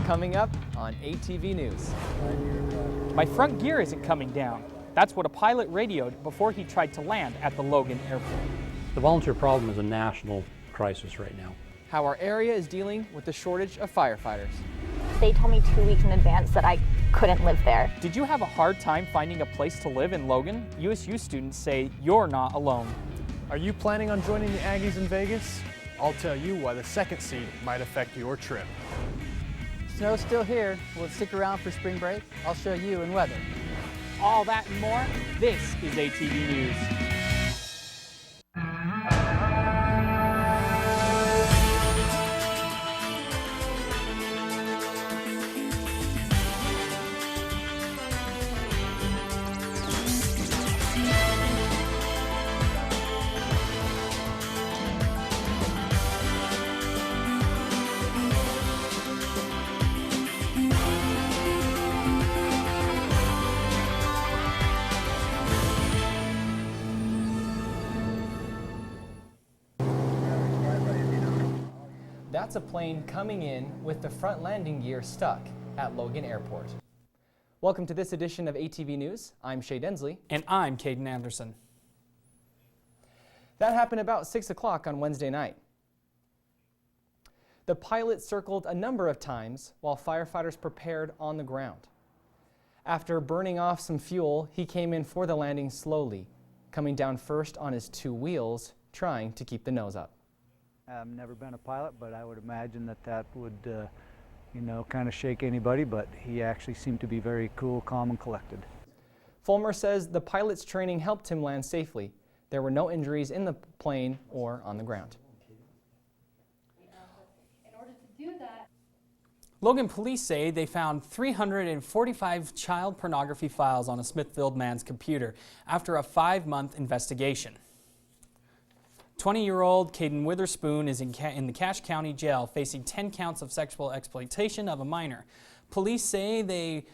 Coming up on ATV News. My front gear isn't coming down. That's what a pilot radioed before he tried to land at the Logan Airport. The volunteer problem is a national crisis right now. How our area is dealing with the shortage of firefighters. They told me 2 weeks in advance that I couldn't live there. Did you have a hard time finding a place to live in Logan? USU students say you're not alone. Are you planning on joining the Aggies in Vegas? I'll tell you why the second seed might affect your trip. Snow's still here. Will it stick around for spring break? I'll show you in weather. All that and more, this is ATV News. That's a plane coming in with the front landing gear stuck at Logan Airport. Welcome to this edition of ATV News. I'm Shay Densley. And I'm Caden Anderson. That happened about 6 o'clock on Wednesday night. The pilot circled a number of times while firefighters prepared on the ground. After burning off some fuel, he came in for the landing slowly, coming down first on his 2 wheels, trying to keep the nose up. I've never been a pilot, but I would imagine that would, kind of shake anybody, but he actually seemed to be very cool, calm, and collected. Fulmer says the pilot's training helped him land safely. There were no injuries in the plane or on the ground. In order to do that, Logan police say they found 345 child pornography files on a Smithfield man's computer after a 5-month investigation. 20-year-old Caden Witherspoon is in the Cache County Jail facing 10 counts of sexual exploitation of a minor. Police say they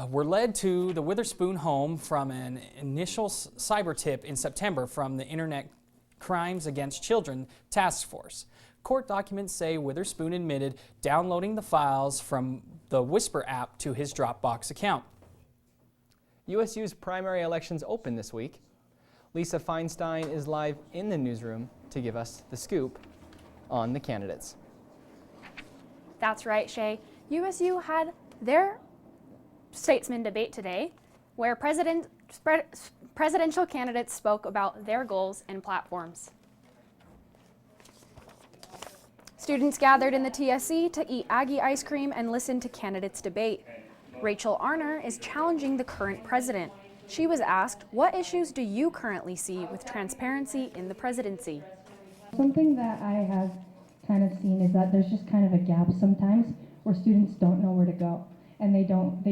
were led to the Witherspoon home from an initial cyber tip in September from the Internet Crimes Against Children Task Force. Court documents say Witherspoon admitted downloading the files from the Whisper app to his Dropbox account. USU's primary elections open this week. Lisa Feinstein is live in the newsroom to give us the scoop on the candidates. that's right, Shay. USU had their statesman debate today, where presidential candidates spoke about their goals and platforms. Students gathered in the TSC to eat Aggie ice cream and listen to candidates debate. Rachel Arner is challenging the current president. She was asked, what issues do you currently see with transparency in the presidency? Something that I have kind of seen is that there's just kind of a gap sometimes where students don't know where to go. And they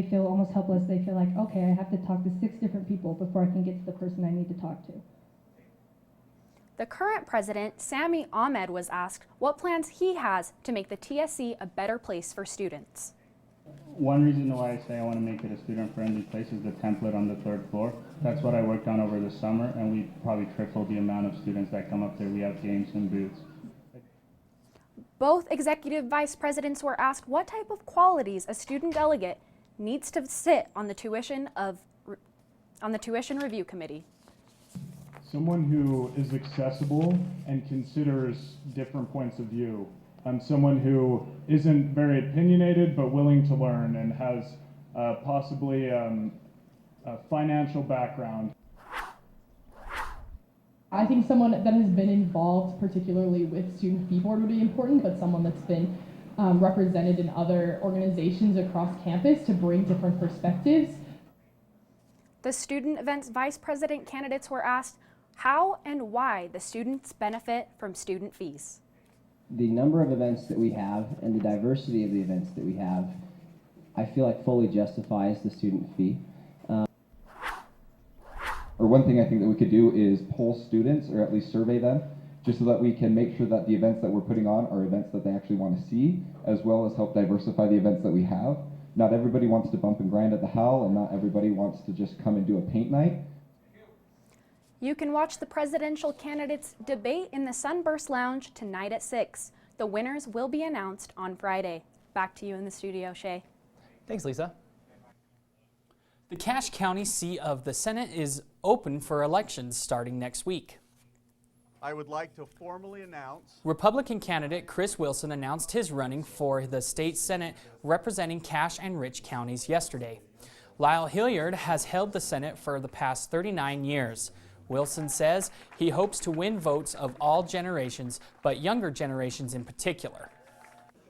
feel almost helpless. They feel like, okay, I have to talk to 6 different people before I can get to the person I need to talk to. The current president, Sami Ahmed, was asked what plans he has to make the TSC a better place for students. One reason why I say I want to make it a student-friendly place is the template on the 3rd floor. That's what I worked on over the summer, and we probably tripled the amount of students that come up there. We have games and booths. Both executive vice presidents were asked what type of qualities a student delegate needs to sit on the tuition review committee. Someone who is accessible and considers different points of view. Someone who isn't very opinionated but willing to learn and has possibly a financial background. I think someone that has been involved particularly with Student Fee Board would be important, but someone that's been represented in other organizations across campus to bring different perspectives. The student events vice president candidates were asked how and why the students benefit from student fees. The number of events that we have and the diversity of the events that we have, I feel like fully justifies the student fee. Or one thing I think that we could do is poll students, or at least survey them, just so that we can make sure that the events that we're putting on are events that they actually want to see, as well as help diversify the events that we have. Not everybody wants to bump and grind at the Howl, and not everybody wants to just come and do a paint night. You can watch the presidential candidates debate in the Sunburst Lounge tonight at 6. The winners will be announced on Friday. Back to you in the studio, Shay. Thanks, Lisa. The Cache County seat of the Senate is open for elections starting next week. I would like to formally announce Republican candidate Chris Wilson announced his running for the state Senate representing Cache and Rich counties yesterday. Lyle Hilliard has held the Senate for the past 39 years. Wilson says he hopes to win votes of all generations, but younger generations in particular.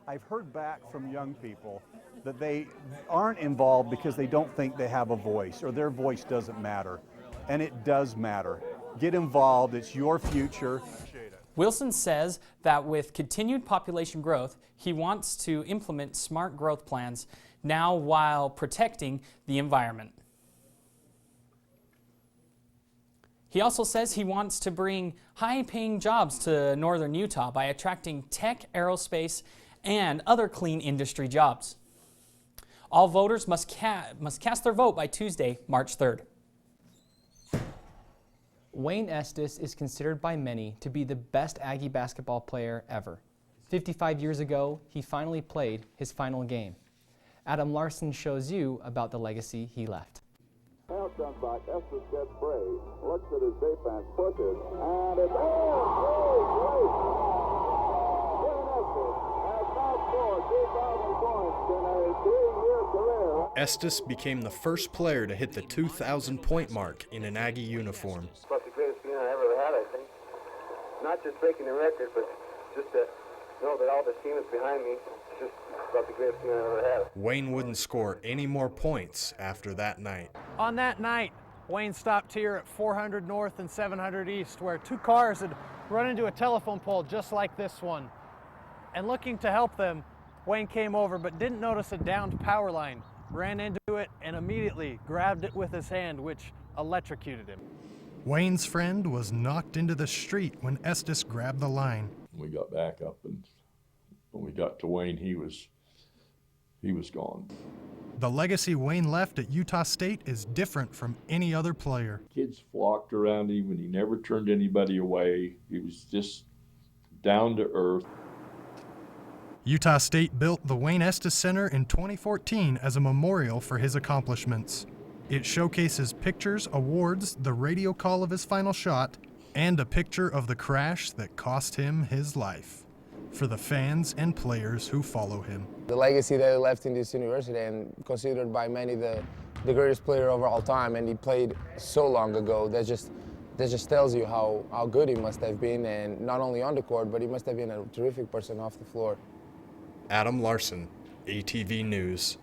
I've heard back from young people that they aren't involved because they don't think they have a voice or their voice doesn't matter. And it does matter. Get involved, it's your future. Wilson says that with continued population growth, he wants to implement smart growth plans now while protecting the environment. He also says he wants to bring high-paying jobs to northern Utah by attracting tech, aerospace, and other clean industry jobs. All voters must cast their vote by Tuesday, March 3rd. Wayne Estes is considered by many to be the best Aggie basketball player ever. 55 years ago, he finally played his final game. Adam Larson shows you about the legacy he left. Now comes back, Estes gets brave, looks at his defense, pushes, and it's Wayne Estes has now scored 2,000 points in a 3-year career. Estes became the first player to hit the 2,000-point mark in an Aggie uniform. It's about the greatest feeling I ever had, I think. Not just breaking the record, but just to know that all the team is behind me. It's just about the greatest feeling I ever had. Wayne wouldn't score any more points after that night. On that night, Wayne stopped here at 400 North and 700 East, where two cars had run into a telephone pole just like this one. And looking to help them, Wayne came over but didn't notice a downed power line, ran into it, and immediately grabbed it with his hand, which electrocuted him. Wayne's friend was knocked into the street when Estes grabbed the line. We got back up, and when we got to Wayne, he was gone. The legacy Wayne left at Utah State is different from any other player. Kids flocked around him, and he never turned anybody away. He was just down to earth. Utah State built the Wayne Estes Center in 2014 as a memorial for his accomplishments. It showcases pictures, awards, the radio call of his final shot, and a picture of the crash that cost him his life. For the fans and players who follow him. The legacy that he left in this university, and considered by many the greatest player of all time, and he played so long ago, that just tells you how good he must have been, and not only on the court, but he must have been a terrific person off the floor. Adam Larson, ATV News.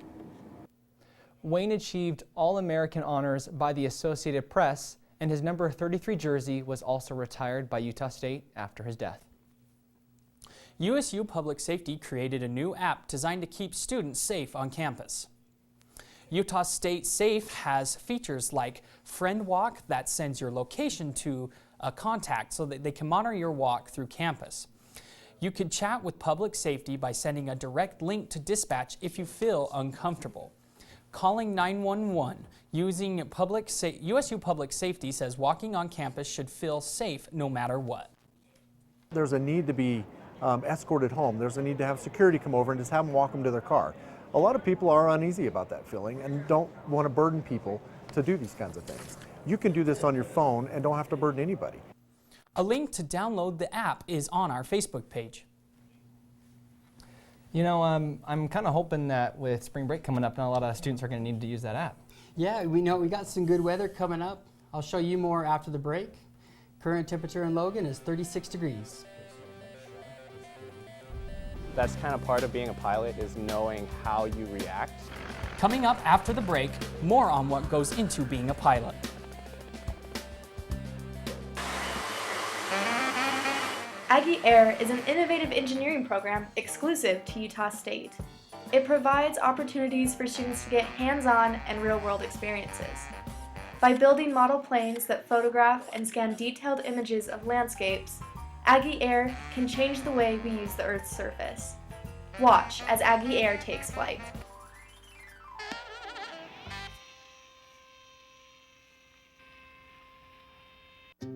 Wayne achieved All-American honors by the Associated Press, and his number 33 jersey was also retired by Utah State after his death. USU Public Safety created a new app designed to keep students safe on campus. Utah State Safe has features like Friend Walk that sends your location to a contact so that they can monitor your walk through campus. You could chat with public safety by sending a direct link to dispatch if you feel uncomfortable. Calling 911 using USU Public Safety says walking on campus should feel safe no matter what. There's a need to be escorted home. There's a need to have security come over and just have them walk them to their car. A lot of people are uneasy about that feeling and don't want to burden people to do these kinds of things. You can do this on your phone and don't have to burden anybody. A link to download the app is on our Facebook page. You know, I'm kind of hoping that with spring break coming up, now a lot of students are going to need to use that app. Yeah, we know we got some good weather coming up. I'll show you more after the break. Current temperature in Logan is 36 degrees. That's kind of part of being a pilot, is knowing how you react. Coming up after the break, more on what goes into being a pilot. Aggie Air is an innovative engineering program exclusive to Utah State. It provides opportunities for students to get hands-on and real-world experiences. By building model planes that photograph and scan detailed images of landscapes, Aggie Air can change the way we use the Earth's surface. Watch as Aggie Air takes flight.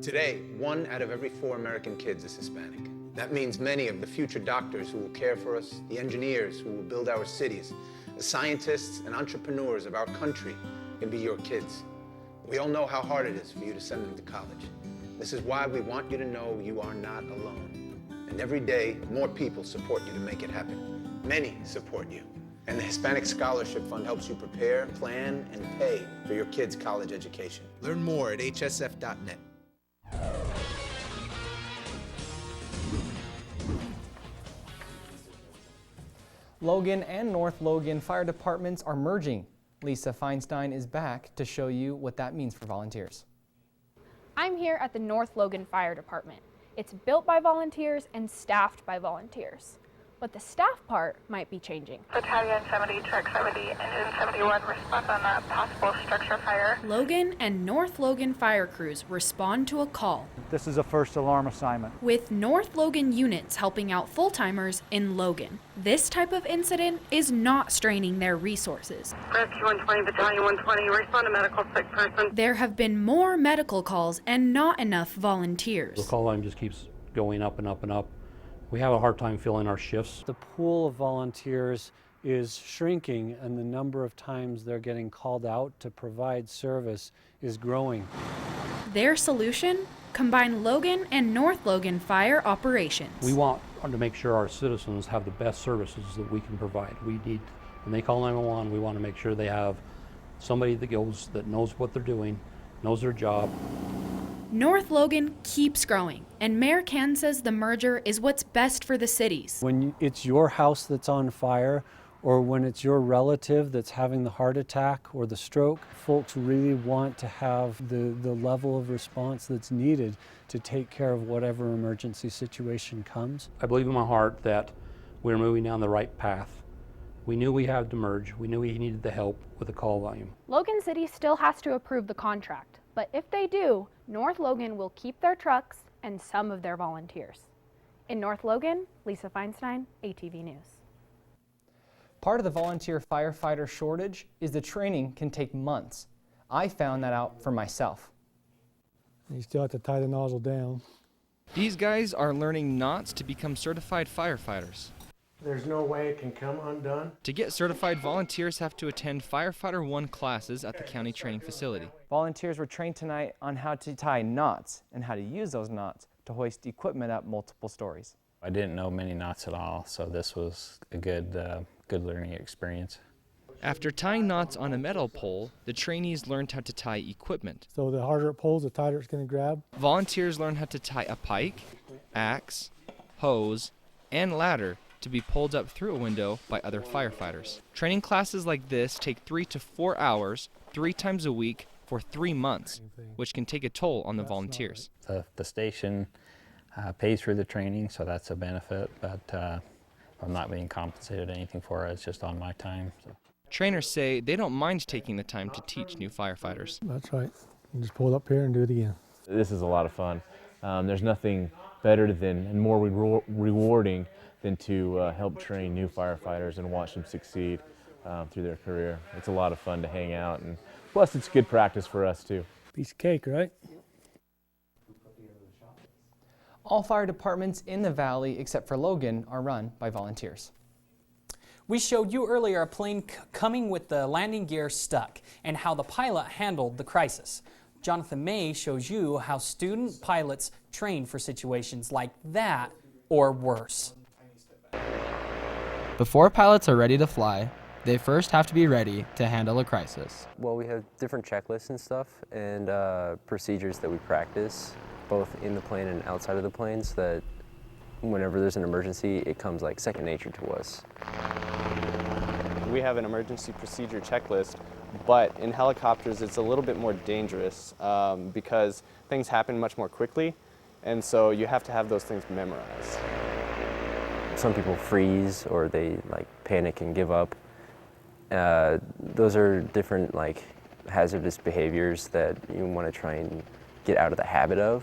Today, 1 out of every 4 American kids is Hispanic. That means many of the future doctors who will care for us, the engineers who will build our cities, the scientists and entrepreneurs of our country can be your kids. We all know how hard it is for you to send them to college. This is why we want you to know you are not alone. And every day, more people support you to make it happen. Many support you. And the Hispanic Scholarship Fund helps you prepare, plan, and pay for your kids' college education. Learn more at hsf.net. Logan and North Logan fire departments are merging. Lisa Feinstein is back to show you what that means for volunteers. I'm here at the North Logan Fire Department. It's built by volunteers and staffed by volunteers. But the staff part might be changing. Battalion 70, Truck 70, Engine 71 respond on a possible structure fire. Logan and North Logan fire crews respond to a call, This is a first alarm assignment. with North Logan units helping out full-timers in Logan. This type of incident is not straining their resources. Rescue 120, Battalion 120, respond to medical sick person. There have been more medical calls and not enough volunteers. The call line just keeps going up and up and up. We have a hard time filling our shifts. The pool of volunteers is shrinking, and the number of times they're getting called out to provide service is growing. Their solution? Combine Logan and North Logan fire operations. We want to make sure our citizens have the best services that we can provide. We need, when they call 911, we want to make sure they have somebody that knows what they're doing, knows their job. North Logan keeps growing, and Mayor Can says the merger is what's best for the cities. When it's your house that's on fire, or when it's your relative that's having the heart attack or the stroke, folks really want to have the level of response that's needed to take care of whatever emergency situation comes. I believe in my heart that we're moving down the right path. We knew we had to merge. We knew we needed the help with the call volume. Logan City still has to approve the contract, but if they do, North Logan will keep their trucks and some of their volunteers. In North Logan, Lisa Feinstein, ATV News. Part of the volunteer firefighter shortage is the training can take months. I found that out for myself. You still have to tie the nozzle down. These guys are learning knots to become certified firefighters. There's no way it can come undone. To get certified, volunteers have to attend Firefighter 1 classes at the county training facility. Volunteers were trained tonight on how to tie knots and how to use those knots to hoist equipment up multiple stories. I didn't know many knots at all, so this was a good learning experience. After tying knots on a metal pole, the trainees learned how to tie equipment. So the harder it pulls, the tighter it's going to grab. Volunteers learned how to tie a pike, axe, hose, and ladder to be pulled up through a window by other firefighters. Training classes like this take 3 to 4 hours, 3 times a week for 3 months, which can take a toll on the volunteers. The station pays for the training, so that's a benefit, but I'm not being compensated anything for it. It's just on my time. So. Trainers say they don't mind taking the time to teach new firefighters. That's right. You just pull it up here and do it again. This is a lot of fun. There's nothing better than and more rewarding than to help train new firefighters and watch them succeed through their career. It's a lot of fun to hang out, and plus it's good practice for us too. Piece of cake, right? All fire departments in the valley, except for Logan, are run by volunteers. We showed you earlier a plane coming with the landing gear stuck and how the pilot handled the crisis. Jonathan May shows you how student pilots train for situations like that or worse. Before pilots are ready to fly, they first have to be ready to handle a crisis. Well, we have different checklists and stuff and procedures that we practice, both in the plane and outside of the plane, so that whenever there's an emergency, it comes like second nature to us. We have an emergency procedure checklist, but in helicopters it's a little bit more dangerous because things happen much more quickly, and so you have to have those things memorized. Some people freeze or they like panic and give up. Those are different like hazardous behaviors that you want to try and get out of the habit of.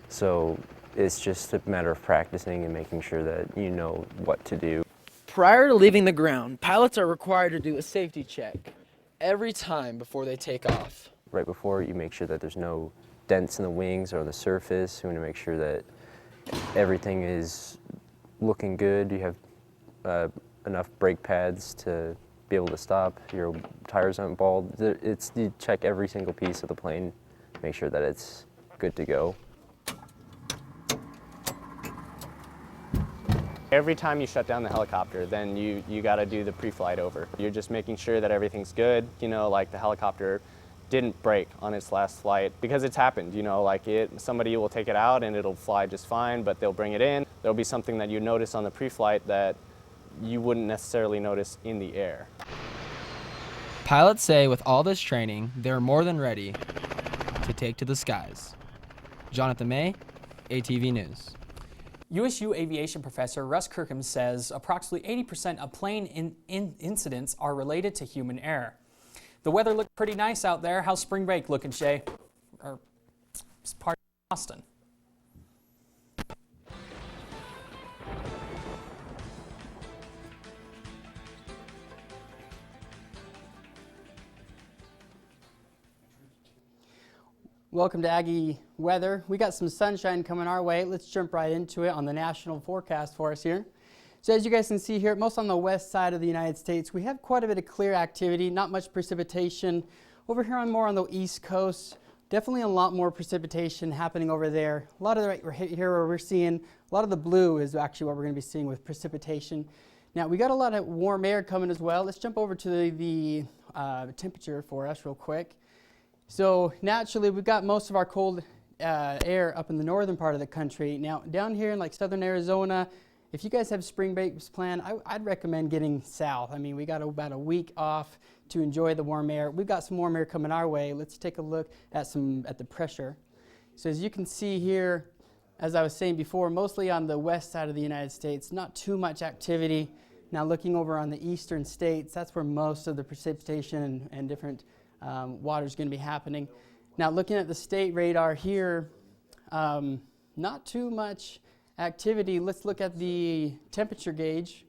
So it's just a matter of practicing and making sure that you know what to do. Prior to leaving the ground, pilots are required to do a safety check every time before they take off. Right before, you make sure that there's no dents in the wings or the surface. You want to make sure that everything is looking good. You have enough brake pads to be able to stop. Your tires aren't bald. You check every single piece of the plane, make sure that it's good to go. Every time you shut down the helicopter, then you got to do the pre-flight over. You're just making sure that everything's good. You know, like the helicopter didn't break on its last flight, because it's happened. You know, like somebody will take it out and it'll fly just fine, but they'll bring it in. There'll be something that you notice on the pre-flight that you wouldn't necessarily notice in the air. Pilots say with all this training, they're more than ready to take to the skies. Jonathan May, ATV News. USU aviation professor Russ Kirkham says approximately 80% of plane incidents are related to human error. The weather looked pretty nice out there. How's spring break looking, Shay? Or part of Austin? Welcome to Aggie Weather. We got some sunshine coming our way. Let's jump right into it on the national forecast for us here. So as you guys can see here, most on the west side of the United States, we have quite a bit of clear activity, not much precipitation. Over here more on the east coast, definitely a lot more precipitation happening over there. A lot of the right here where we're seeing, a lot of the blue is actually what we're going to be seeing with precipitation. Now we got a lot of warm air coming as well. Let's jump over to the temperature for us real quick. So naturally, we've got most of our cold air up in the northern part of the country. Now down here in like southern Arizona, if you guys have spring breaks planned, I'd recommend getting south. I mean, we got about a week off to enjoy the warm air. We've got some warm air coming our way. Let's take a look at the pressure. So as you can see here, as I was saying before, mostly on the west side of the United States, not too much activity. Now looking over on the eastern states, that's where most of the precipitation and different water is going to be happening. Now looking at the state radar here, not too much activity. Let's look at the temperature gauge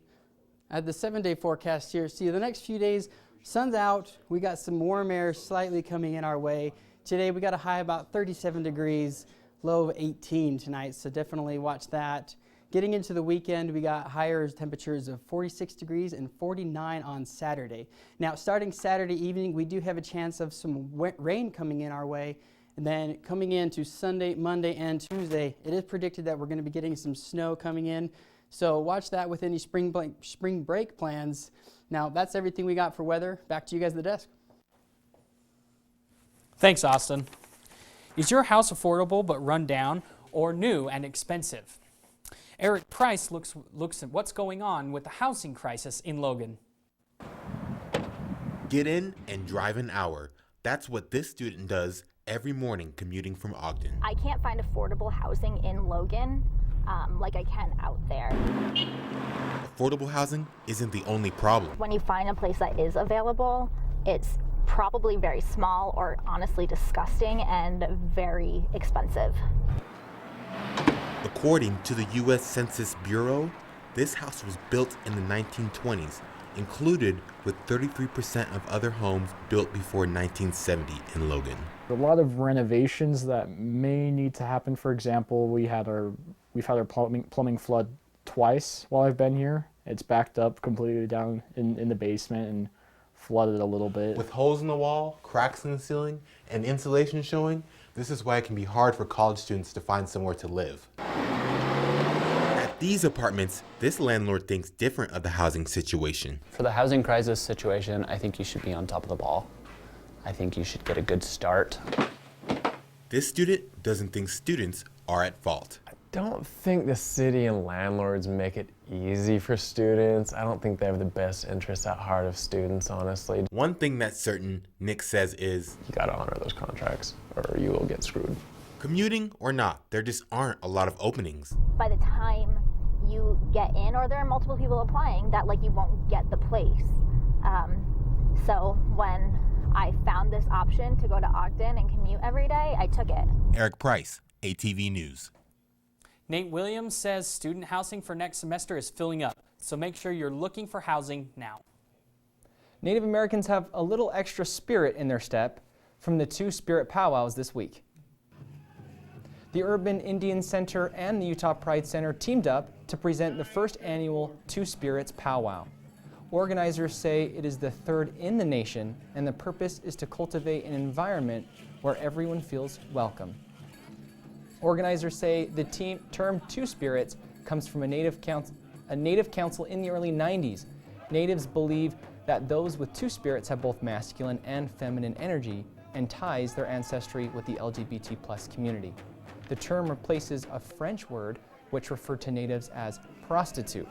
at the 7-day forecast here. See, the next few days, sun's out. We got some warm air slightly coming in our way. Today we got a high about 37 degrees, low of 18 tonight, so definitely watch that. Getting into the weekend, we got higher temperatures of 46 degrees and 49 on Saturday. Now, starting Saturday evening, we do have a chance of some rain coming in our way. And then coming into Sunday, Monday, and Tuesday, it is predicted that we're going to be getting some snow coming in. So watch that with any spring break plans. Now, that's everything we got for weather. Back to you guys at the desk. Thanks, Austin. Is your house affordable but run down, or new and expensive? Eric Price looks at what's going on with the housing crisis in Logan. Get in and drive an hour. That's what this student does every morning commuting from Ogden. I can't find affordable housing in Logan like I can out there. Affordable housing isn't the only problem. When you find a place that is available, it's probably very small or honestly disgusting and very expensive. According to the U.S. Census Bureau, this house was built in the 1920s, included with 33% of other homes built before 1970 in Logan. A lot of renovations that may need to happen. For example, we've had our plumbing flood twice while I've been here. It's backed up completely down in the basement and flooded a little bit. With holes in the wall, cracks in the ceiling, and insulation showing, this is why it can be hard for college students to find somewhere to live. At these apartments, this landlord thinks different of the housing situation. For the housing crisis situation, I think you should be on top of the ball. I think you should get a good start. This student doesn't think students are at fault. I don't think the city and landlords make it easy for students. I don't think they have the best interests at heart of students, honestly. One thing that's certain, Nick says, is you gotta honor those contracts or you will get screwed. Commuting or not, there just aren't a lot of openings. By the time you get in, or there are multiple people applying, that you won't get the place. So when I found this option to go to Ogden and commute every day, I took it. Eric Price, ATV News. Nate Williams says student housing for next semester is filling up, so make sure you're looking for housing now. Native Americans have a little extra spirit in their step from the 2 spirit powwows this week. The Urban Indian Center and the Utah Pride Center teamed up to present the first annual Two Spirits Powwow. Organizers say it is the third in the nation, and the purpose is to cultivate an environment where everyone feels welcome. Organizers say the term Two Spirits comes from a native council in the early 90s. Natives believe that those with two spirits have both masculine and feminine energy and ties their ancestry with the LGBT+ community. The term replaces a French word which referred to natives as prostitute.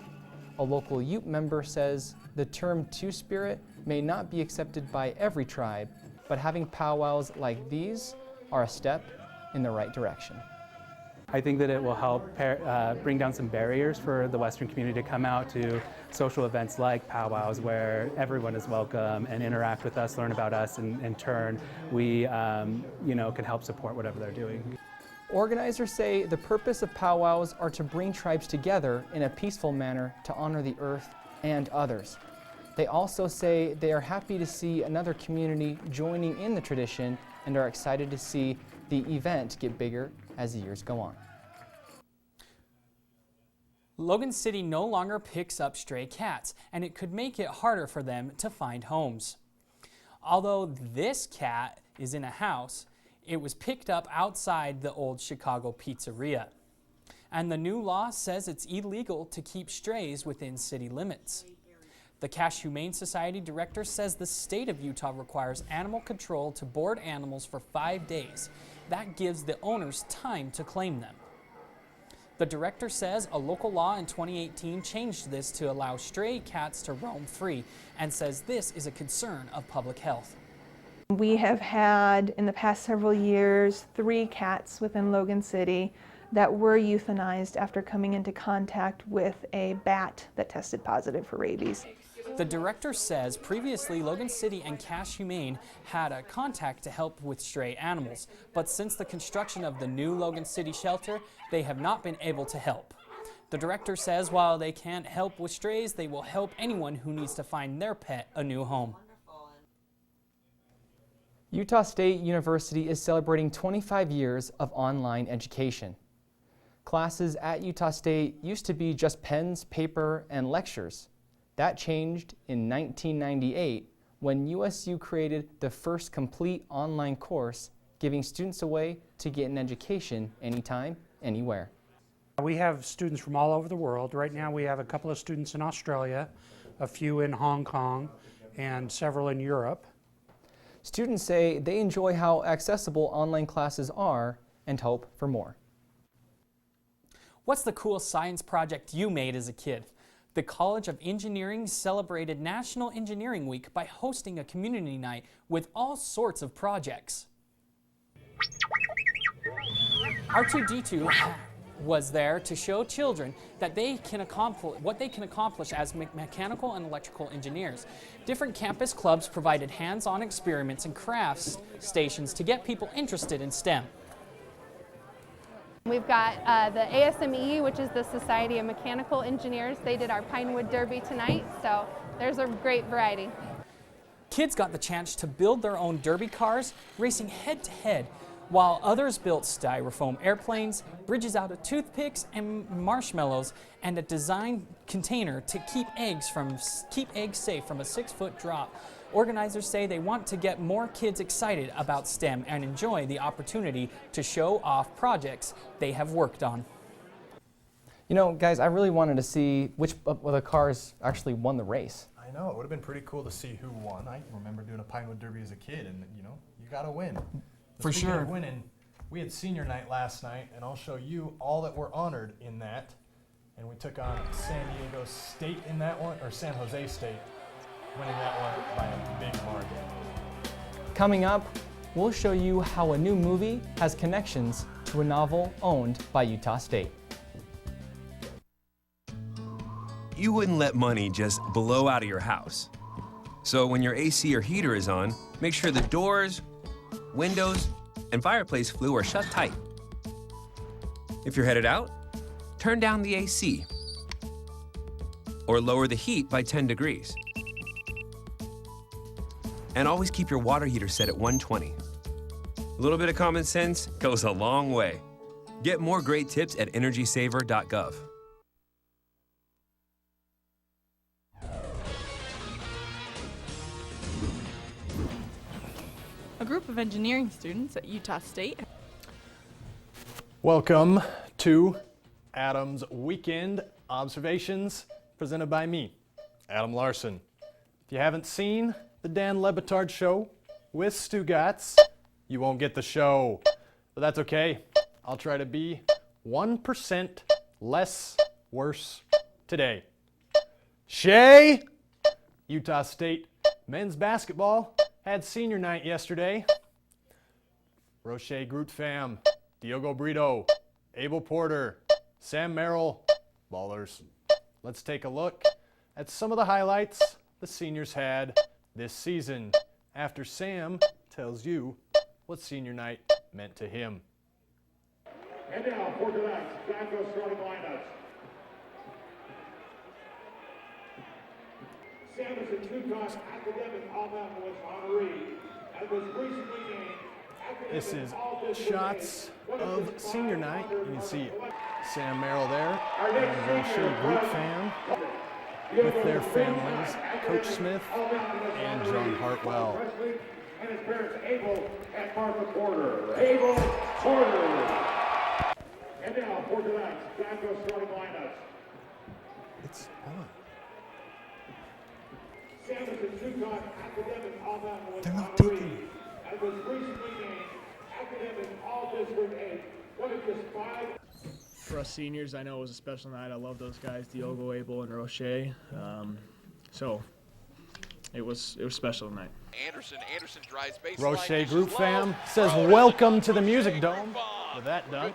A local Ute member says the term Two-Spirit may not be accepted by every tribe, but having powwows like these are a step in the right direction. I think that it will help bring down some barriers for the Western community to come out to social events like powwows where everyone is welcome and interact with us, learn about us, and in turn we can help support whatever they're doing. Organizers say the purpose of powwows are to bring tribes together in a peaceful manner to honor the earth and others. They also say they are happy to see another community joining in the tradition and are excited to see the event get bigger as the years go on. Logan City no longer picks up stray cats, and it could make it harder for them to find homes. Although this cat is in a house, it was picked up outside the old Chicago pizzeria. And the new law says it's illegal to keep strays within city limits. The Cache Humane Society director says the state of Utah requires animal control to board animals for 5 days. That gives the owners time to claim them. The director says a local law in 2018 changed this to allow stray cats to roam free and says this is a concern of public health. We have had, in the past several years, 3 cats within Logan City that were euthanized after coming into contact with a bat that tested positive for rabies. The director says previously Logan City and Cache Humane had a contact to help with stray animals, but since the construction of the new Logan City shelter, they have not been able to help. The director says while they can't help with strays, they will help anyone who needs to find their pet a new home. Utah State University is celebrating 25 years of online education. Classes at Utah State used to be just pens, paper, and lectures. That changed in 1998 when USU created the first complete online course, giving students a way to get an education anytime, anywhere. We have students from all over the world. Right now we have a couple of students in Australia, a few in Hong Kong, and several in Europe. Students say they enjoy how accessible online classes are and hope for more. What's the coolest science project you made as a kid? The College of Engineering celebrated National Engineering Week by hosting a community night with all sorts of projects. R2-D2 was there to show children that they can accomplish what they can accomplish as mechanical and electrical engineers. Different campus clubs provided hands-on experiments and crafts stations to get people interested in STEM. We've got the ASME, which is the Society of Mechanical Engineers. They did our Pinewood Derby tonight, so there's a great variety. Kids got the chance to build their own derby cars, racing head-to-head, while others built styrofoam airplanes, bridges out of toothpicks and marshmallows, and a design container to keep eggs safe from a 6-foot drop. Organizers say they want to get more kids excited about STEM and enjoy the opportunity to show off projects they have worked on. You know, guys, I really wanted to see which of the cars actually won the race. I know, it would have been pretty cool to see who won. I remember doing a Pinewood Derby as a kid, and you know, you gotta win. For Speaking sure. of winning, we had senior night last night, and I'll show you all that were honored in that. And we took on San Diego State in that one, or San Jose State, winning that one by a big margin. Coming up, we'll show you how a new movie has connections to a novel owned by Utah State. You wouldn't let money just blow out of your house. So when your AC or heater is on, make sure the doors, windows, and fireplace flue are shut tight. If you're headed out, turn down the AC or lower the heat by 10 degrees. And always keep your water heater set at 120. A little bit of common sense goes a long way. Get more great tips at energysaver.gov. A group of engineering students at Utah State. Welcome to Adam's Weekend Observations, presented by me, Adam Larson. If you haven't seen the Dan Le Batard Show with Stugatz, you won't get the show. But that's okay. I'll try to be 1% less worse today. Shay! Utah State men's basketball had senior night yesterday. Roche Groot fam, Diogo Brito, Abel Porter, Sam Merrill, ballers. Let's take a look at some of the highlights the seniors had this season after Sam tells you what senior night meant to him. And now for tonight's Blanco starting lineups. Sam is a two-time academic All-Mountain West honoree and was recently named This is shots of senior night. You can see Sam Merrill there and Roche Groot fam with their families, Coach Smith and John Hartwell. and his parents Abel and Martha Porter. Abel Porter. And now for tonight's Blanco starting lineups. It's on. Sam is a two-time academic All-Mountain West They're not honoree taking it. and was recently named academic All-District 8. One of just 5. For us seniors, I know it was a special night. I love those guys, Diogo, Abel, and Roche. So it was special tonight. Anderson drives baseline. Roche Group fam says welcome to the Music Dome. With that done,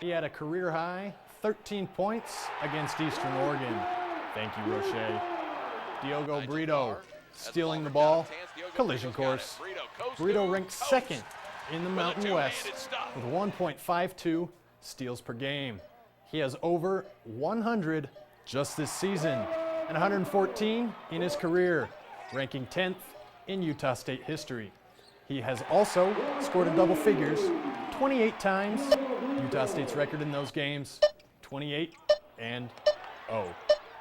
he had a career high 13 points against Eastern Oregon. Thank you, Roche. Diogo Brito stealing the ball. Collision course. Brito ranked second in the Mountain West with 1.52 steals per game. He has over 100 just this season and 114 in his career, ranking 10th in Utah State history. He has also scored in double figures 28 times. Utah State's record in those games, 28-0.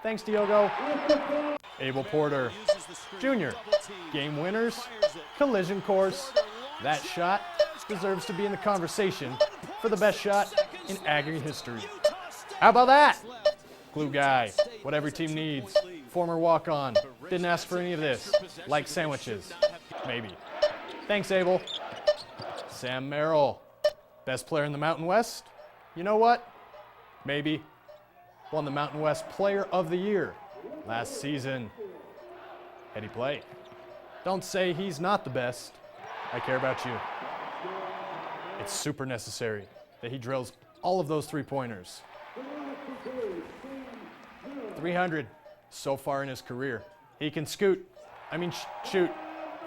Thanks, Diogo. Abel Porter, Jr., game winners, collision course. That shot deserves to be in the conversation for the best shot in Aggie history. How about that? Glue guy, what every team needs. Former walk-on, didn't ask for any of this. Like sandwiches, maybe. Thanks, Abel. Sam Merrill, best player in the Mountain West? You know what? Maybe. Won the Mountain West Player of the Year last season. Heady play. Don't say he's not the best. I care about you. It's super necessary that he drills all of those three-pointers. 300 so far in his career. He can shoot.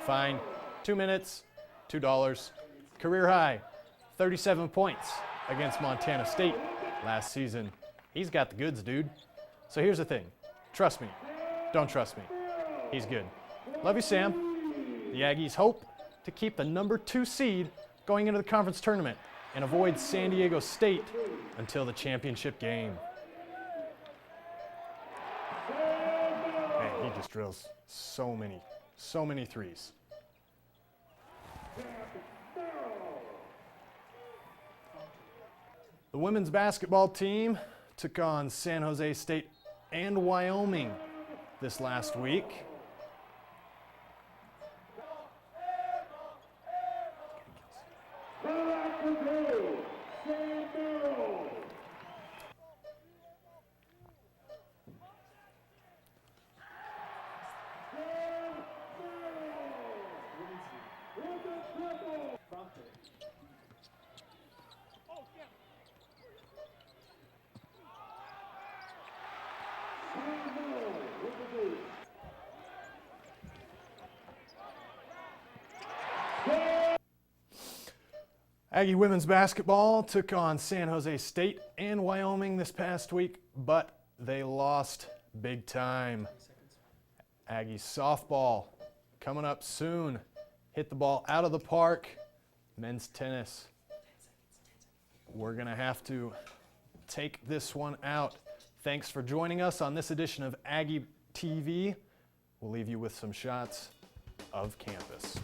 Fine. 2 minutes, $2. Career high, 37 points against Montana State last season. He's got the goods, dude. So here's the thing. Trust me. Don't trust me. He's good. Love you, Sam. The Aggies hope to keep the #2 seed going into the conference tournament and avoid San Diego State until the championship game. Man, he just drills so many threes. The women's basketball team took on San Jose State and Wyoming this last week. Aggie women's basketball took on San Jose State and Wyoming this past week, but they lost big time. Aggie softball coming up soon. Hit the ball out of the park. Men's tennis. we're going to have to take this one out. Thanks for joining us on this edition of Aggie TV. We'll leave you with some shots of campus.